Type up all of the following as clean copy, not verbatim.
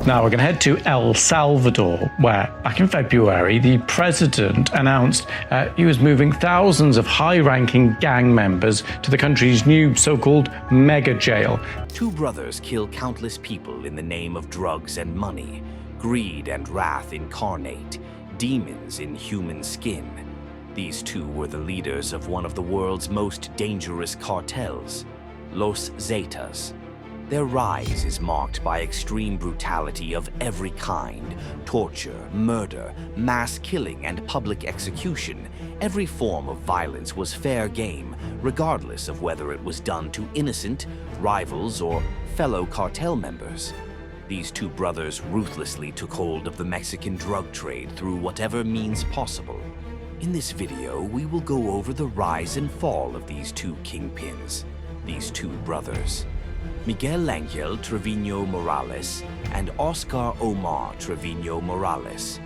Now we're going to head to El Salvador, where back in February, the president announced he was moving thousands of high-ranking gang members to the country's new so-called mega jail. Two brothers kill countless people in the name of drugs and money, greed and wrath incarnate, demons in human skin. These two were the leaders of one of the world's most dangerous cartels, Los Zetas. Their rise is marked by extreme brutality of every kind: torture, murder, mass killing, and public execution. Every form of violence was fair game, regardless of whether it was done to innocent, rivals, or fellow cartel members. These two brothers ruthlessly took hold of the Mexican drug trade through whatever means possible. In this video, we will go over the rise and fall of these two kingpins, these two brothers. Miguel Ángel Treviño Morales and Óscar Omar Treviño Morales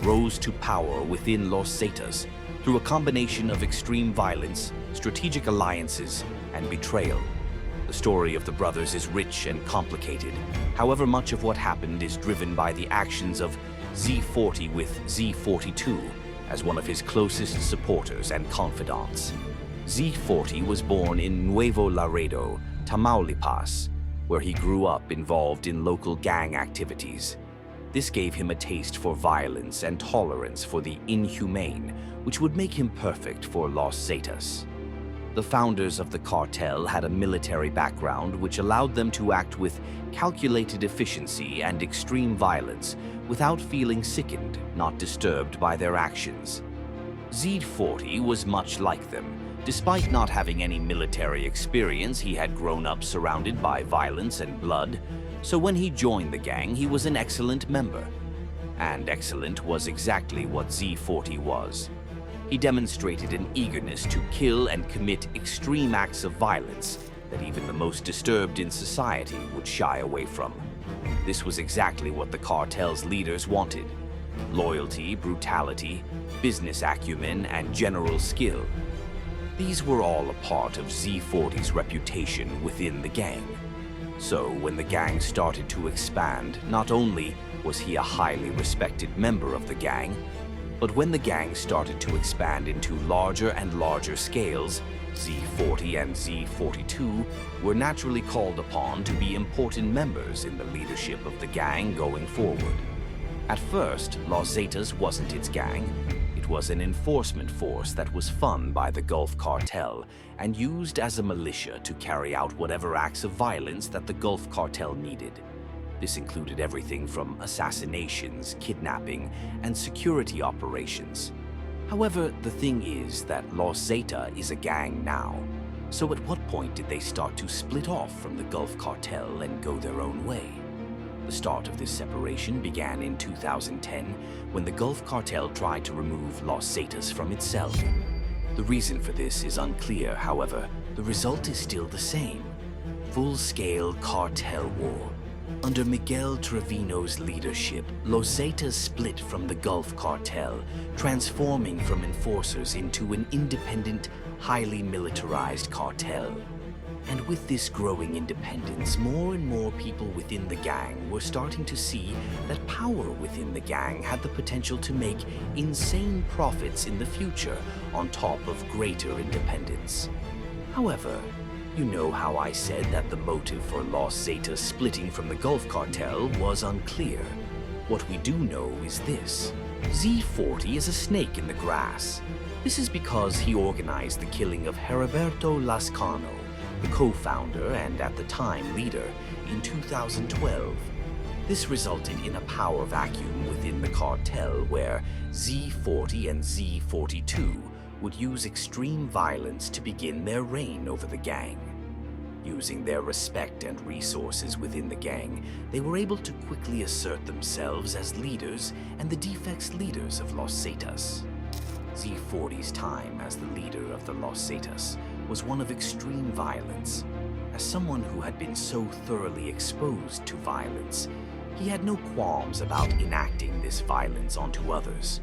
rose to power within Los Zetas through a combination of extreme violence, strategic alliances, and betrayal. The story of the brothers is rich and complicated. However, much of what happened is driven by the actions of Z-40 with Z-42 as one of his closest supporters and confidants. Z-40 was born in Nuevo Laredo, Tamaulipas, where he grew up involved in local gang activities. This gave him a taste for violence and tolerance for the inhumane, which would make him perfect for Los Zetas. The founders of the cartel had a military background which allowed them to act with calculated efficiency and extreme violence without feeling sickened, not disturbed by their actions. Z-40 was much like them. Despite not having any military experience, he had grown up surrounded by violence and blood, so when he joined the gang, he was an excellent member. And excellent was exactly what Z-40 was. He demonstrated an eagerness to kill and commit extreme acts of violence that even the most disturbed in society would shy away from. This was exactly what the cartel's leaders wanted: loyalty, brutality, business acumen, and general skill. These were all a part of Z-40's reputation within the gang. So when the gang started to expand, not only was he a highly respected member of the gang, but when the gang started to expand into larger and larger scales, Z-40 and Z-42 were naturally called upon to be important members in the leadership of the gang going forward. At first, Los Zetas wasn't its gang. It was an enforcement force that was funded by the Gulf Cartel and used as a militia to carry out whatever acts of violence that the Gulf Cartel needed. This included everything from assassinations, kidnapping, and security operations. However, the thing is that Los Zeta is a gang now. So at what point did they start to split off from the Gulf Cartel and go their own way? The start of this separation began in 2010 when the Gulf Cartel tried to remove Los Zetas from itself. The reason for this is unclear, however, the result is still the same: full-scale cartel war. Under Miguel Treviño's leadership, Los Zetas split from the Gulf Cartel, transforming from enforcers into an independent, highly militarized cartel. And with this growing independence, more and more people within the gang were starting to see that power within the gang had the potential to make insane profits in the future on top of greater independence. However, you know how I said that the motive for Los Zetas splitting from the Gulf Cartel was unclear. What we do know is this: Z-40 is a snake in the grass. This is because he organized the killing of Heriberto Lascano, the co-founder and at the time leader, in 2012. This resulted in a power vacuum within the cartel where Z-40 and Z-42 would use extreme violence to begin their reign over the gang. Using their respect and resources within the gang, they were able to quickly assert themselves as leaders and the de facto leaders of Los Zetas. Z-40's time as the leader of the Los Zetas was one of extreme violence. As someone who had been so thoroughly exposed to violence, he had no qualms about enacting this violence onto others.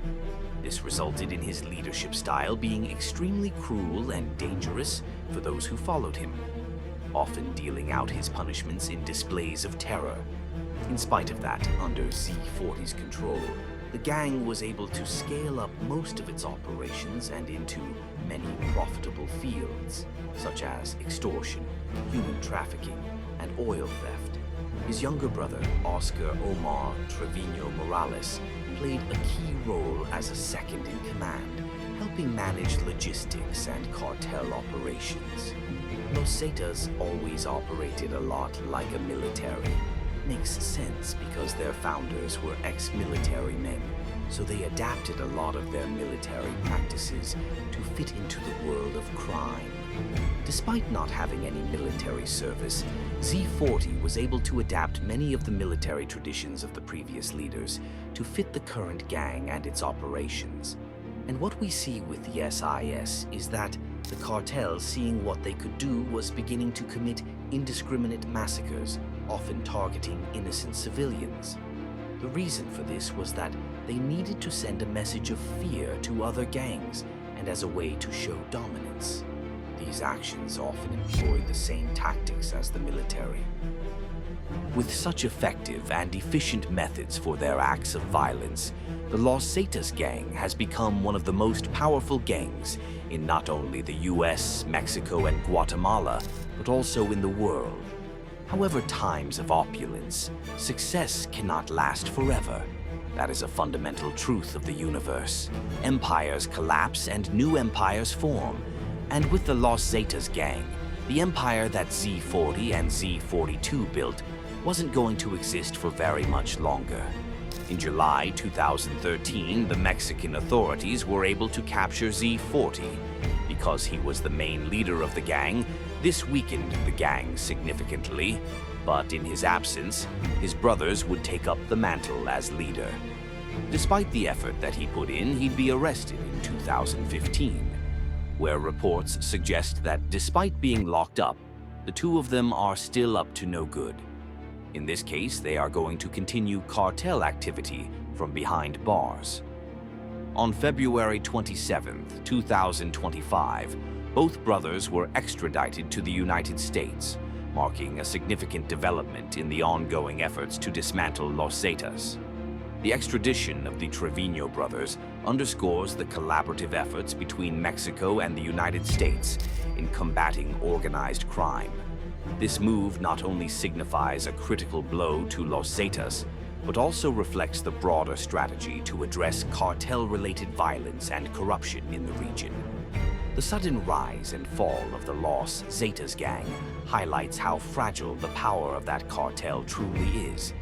This resulted in his leadership style being extremely cruel and dangerous for those who followed him, often dealing out his punishments in displays of terror. In spite of that, under Z-40's control, the gang was able to scale up most of its operations and into many profitable fields, such as extortion, human trafficking, and oil theft. His younger brother, Óscar Omar Treviño Morales, played a key role as a second in command, helping manage logistics and cartel operations. Los Zetas always operated a lot like a military. Makes sense because their founders were ex-military men, so they adapted a lot of their military practices to fit into the world of crime. Despite not having any military service, Z-40 was able to adapt many of the military traditions of the previous leaders to fit the current gang and its operations. And what we see with the SIS is that the cartel, seeing what they could do, was beginning to commit indiscriminate massacres, often targeting innocent civilians. The reason for this was that they needed to send a message of fear to other gangs and as a way to show dominance. These actions often employed the same tactics as the military. With such effective and efficient methods for their acts of violence, the Los Zetas gang has become one of the most powerful gangs in not only the US, Mexico, and Guatemala, but also in the world. However, times of opulence, success cannot last forever. That is a fundamental truth of the universe. Empires collapse and new empires form. And with the Los Zetas gang, the empire that Z-40 and Z-42 built wasn't going to exist for very much longer. In July 2013, the Mexican authorities were able to capture Z-40. Because he was the main leader of the gang, this weakened the gang significantly, but in his absence, his brothers would take up the mantle as leader. Despite the effort that he put in, he'd be arrested in 2015, where reports suggest that despite being locked up, the two of them are still up to no good. In this case, they are going to continue cartel activity from behind bars. On February 27, 2025, both brothers were extradited to the United States, marking a significant development in the ongoing efforts to dismantle Los Zetas. The extradition of the Treviño brothers underscores the collaborative efforts between Mexico and the United States in combating organized crime. This move not only signifies a critical blow to Los Zetas, but also reflects the broader strategy to address cartel-related violence and corruption in the region. The sudden rise and fall of the Los Zetas gang highlights how fragile the power of that cartel truly is.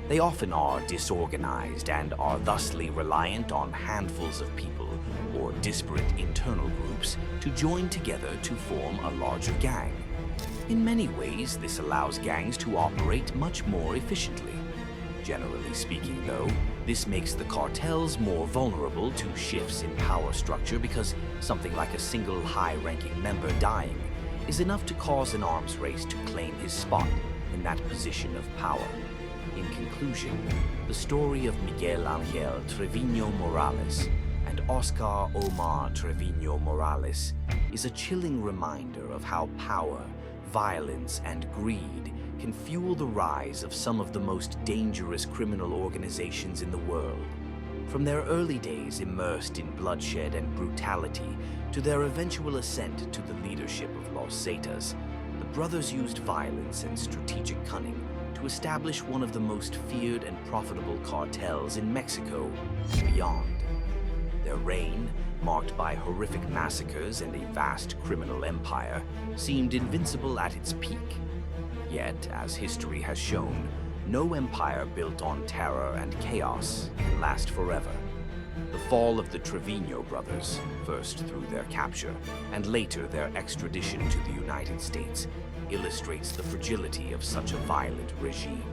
They often are disorganized and are thusly reliant on handfuls of people or disparate internal groups to join together to form a larger gang. In many ways, this allows gangs to operate much more efficiently. Generally speaking, though, this makes the cartels more vulnerable to shifts in power structure because something like a single high-ranking member dying is enough to cause an arms race to claim his spot in that position of power. In conclusion, the story of Miguel Ángel Treviño Morales and Óscar Omar Treviño Morales is a chilling reminder of how power, violence, and greed can fuel the rise of some of the most dangerous criminal organizations in the world. From their early days immersed in bloodshed and brutality to their eventual ascent to the leadership of Los Zetas, the brothers used violence and strategic cunning to establish one of the most feared and profitable cartels in Mexico and beyond. Their reign, marked by horrific massacres and a vast criminal empire, seemed invincible at its peak. Yet, as history has shown, no empire built on terror and chaos can last forever. The fall of the Treviño brothers, first through their capture and later their extradition to the United States, illustrates the fragility of such a violent regime.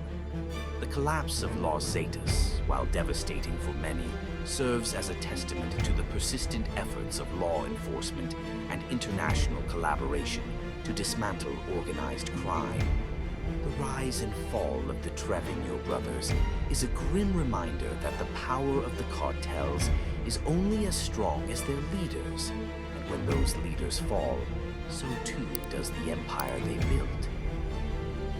The collapse of Los Zetas, while devastating for many, serves as a testament to the persistent efforts of law enforcement and international collaboration to dismantle organized crime. The rise and fall of the Treviño brothers is a grim reminder that the power of the cartels is only as strong as their leaders, and when those leaders fall, so too does the empire they built.